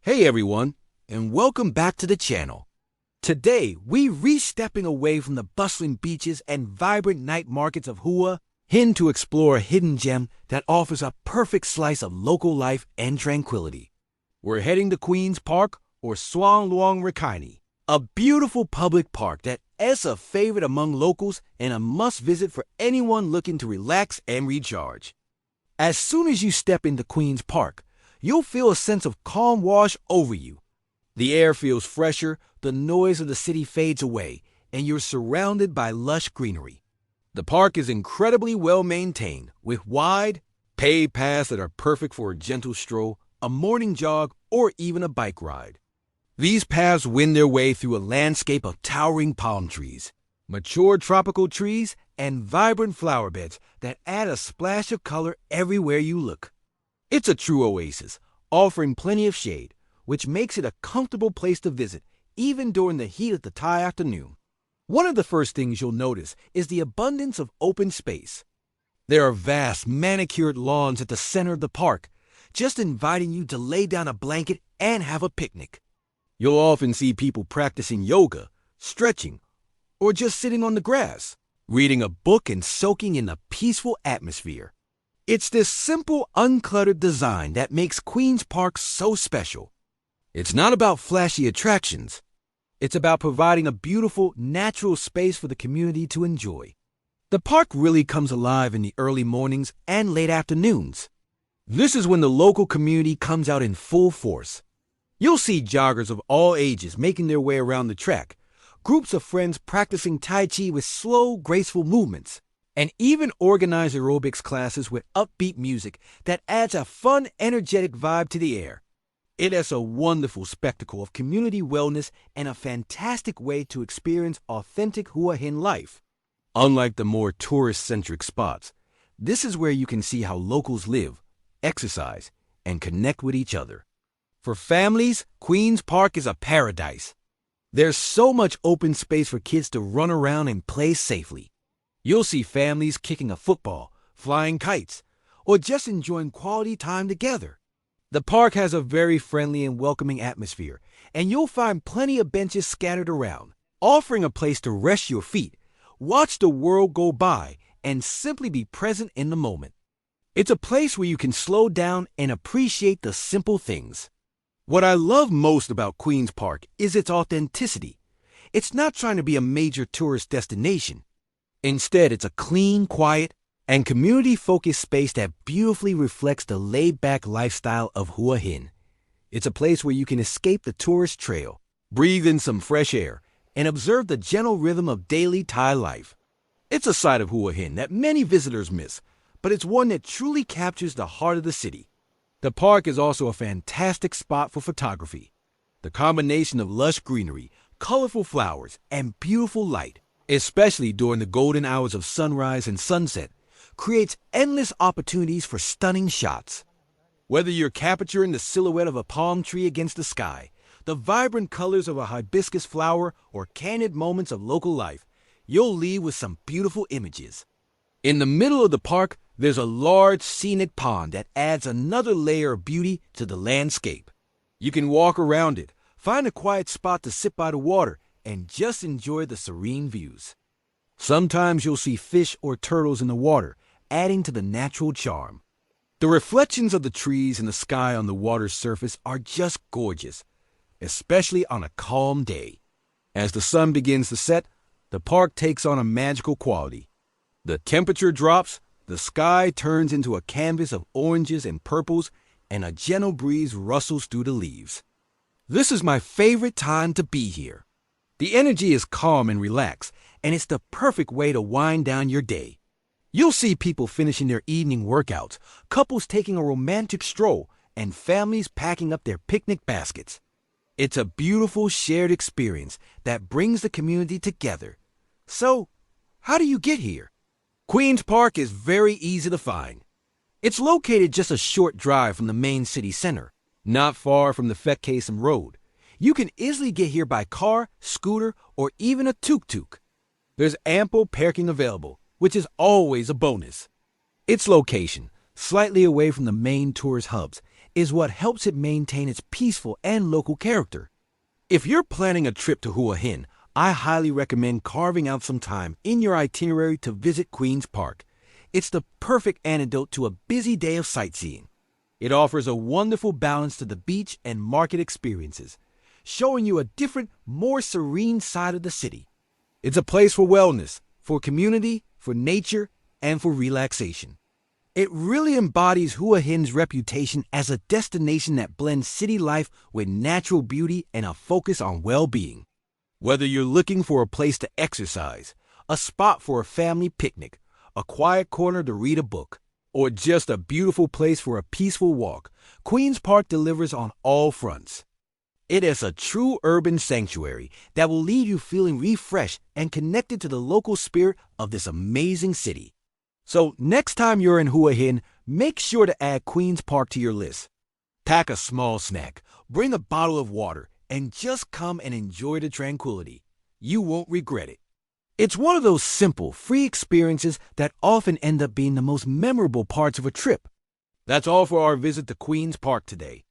Hey everyone, and welcome back to the channel. Today, we're stepping away from the bustling beaches and vibrant night markets of Hua Hin to explore a hidden gem that offers a perfect slice of local life and tranquility. We're heading to Queen's Park, or Suan Luang Rakini, a beautiful public park that is a favorite among locals and a must-visit for anyone looking to relax and recharge. As soon as you step into Queen's Park, you'll feel a sense of calm wash over you. The air feels fresher, the noise of the city fades away, and you're surrounded by lush greenery. The park is incredibly well maintained, with wide, paved paths that are perfect for a gentle stroll, a morning jog, or even a bike ride. These paths wend their way through a landscape of towering palm trees, mature tropical trees, and vibrant flower beds that add a splash of color everywhere you look. It's a true oasis, offering plenty of shade, which makes it a comfortable place to visit, even during the heat of the Thai afternoon. One of the first things you'll notice is the abundance of open space. There are vast, manicured lawns at the center of the park, just inviting you to lay down a blanket and have a picnic. You'll often see people practicing yoga, stretching, or just sitting on the grass, reading a book and soaking in the peaceful atmosphere. It's this simple, uncluttered design that makes Queen's Park so special. It's not about flashy attractions. It's about providing a beautiful, natural space for the community to enjoy. The park really comes alive in the early mornings and late afternoons. This is when the local community comes out in full force. You'll see joggers of all ages making their way around the track, groups of friends practicing Tai Chi with slow, graceful movements, and even organized aerobics classes with upbeat music that adds a fun, energetic vibe to the air. It is a wonderful spectacle of community wellness and a fantastic way to experience authentic Hua Hin life. Unlike the more tourist-centric spots, this is where you can see how locals live, exercise, and connect with each other. For families, Queen's Park is a paradise. There's so much open space for kids to run around and play safely. You'll see families kicking a football, flying kites, or just enjoying quality time together. The park has a very friendly and welcoming atmosphere, and you'll find plenty of benches scattered around, offering a place to rest your feet, watch the world go by, and simply be present in the moment. It's a place where you can slow down and appreciate the simple things. What I love most about Queen's Park is its authenticity. It's not trying to be a major tourist destination. Instead, it's a clean, quiet, and community-focused space that beautifully reflects the laid-back lifestyle of Hua Hin. It's a place where you can escape the tourist trail, breathe in some fresh air, and observe the gentle rhythm of daily Thai life. It's a side of Hua Hin that many visitors miss, but it's one that truly captures the heart of the city. The park is also a fantastic spot for photography. The combination of lush greenery, colorful flowers, and beautiful light, especially during the golden hours of sunrise and sunset, creates endless opportunities for stunning shots. Whether you're capturing the silhouette of a palm tree against the sky, the vibrant colors of a hibiscus flower, or candid moments of local life, you'll leave with some beautiful images. In the middle of the park, there's a large scenic pond that adds another layer of beauty to the landscape. You can walk around it, find a quiet spot to sit by the water, and just enjoy the serene views. Sometimes you'll see fish or turtles in the water, adding to the natural charm. The reflections of the trees and the sky on the water's surface are just gorgeous, especially on a calm day. As the sun begins to set, the park takes on a magical quality. The temperature drops, the sky turns into a canvas of oranges and purples, and a gentle breeze rustles through the leaves. This is my favorite time to be here. The energy is calm and relaxed, and it's the perfect way to wind down your day. You'll see people finishing their evening workouts, couples taking a romantic stroll, and families packing up their picnic baskets. It's a beautiful shared experience that brings the community together. So, how do you get here? Queen's Park is very easy to find. It's located just a short drive from the main city center, not far from the Phek Kasem Road. You can easily get here by car, scooter, or even a tuk-tuk. There's ample parking available, which is always a bonus. Its location, slightly away from the main tourist hubs, is what helps it maintain its peaceful and local character. If you're planning a trip to Hua Hin, I highly recommend carving out some time in your itinerary to visit Queen's Park. It's the perfect antidote to a busy day of sightseeing. It offers a wonderful balance to the beach and market experiences, showing you a different, more serene side of the city. It's a place for wellness, for community, for nature, and for relaxation. It really embodies Hua Hin's reputation as a destination that blends city life with natural beauty and a focus on well-being. Whether you're looking for a place to exercise, a spot for a family picnic, a quiet corner to read a book, or just a beautiful place for a peaceful walk, Queen's Park delivers on all fronts. It is a true urban sanctuary that will leave you feeling refreshed and connected to the local spirit of this amazing city. So next time you're in Hua Hin, make sure to add Queen's Park to your list. Pack a small snack, bring a bottle of water, and just come and enjoy the tranquility. You won't regret it. It's one of those simple, free experiences that often end up being the most memorable parts of a trip. That's all for our visit to Queen's Park today.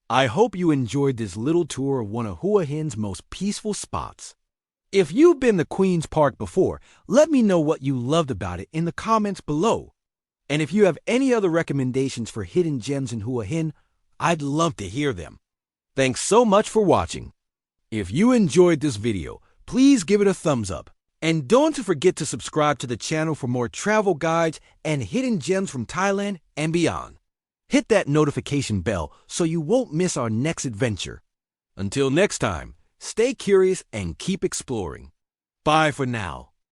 I hope you enjoyed this little tour of one of Hua Hin's most peaceful spots. If you've been to Queen's Park before, let me know what you loved about it in the comments below. And if you have any other recommendations for hidden gems in Hua Hin, I'd love to hear them. Thanks so much for watching. If you enjoyed this video, please give it a thumbs up. And don't forget to subscribe to the channel for more travel guides and hidden gems from Thailand and beyond. Hit that notification bell so you won't miss our next adventure. Until next time, stay curious and keep exploring. Bye for now.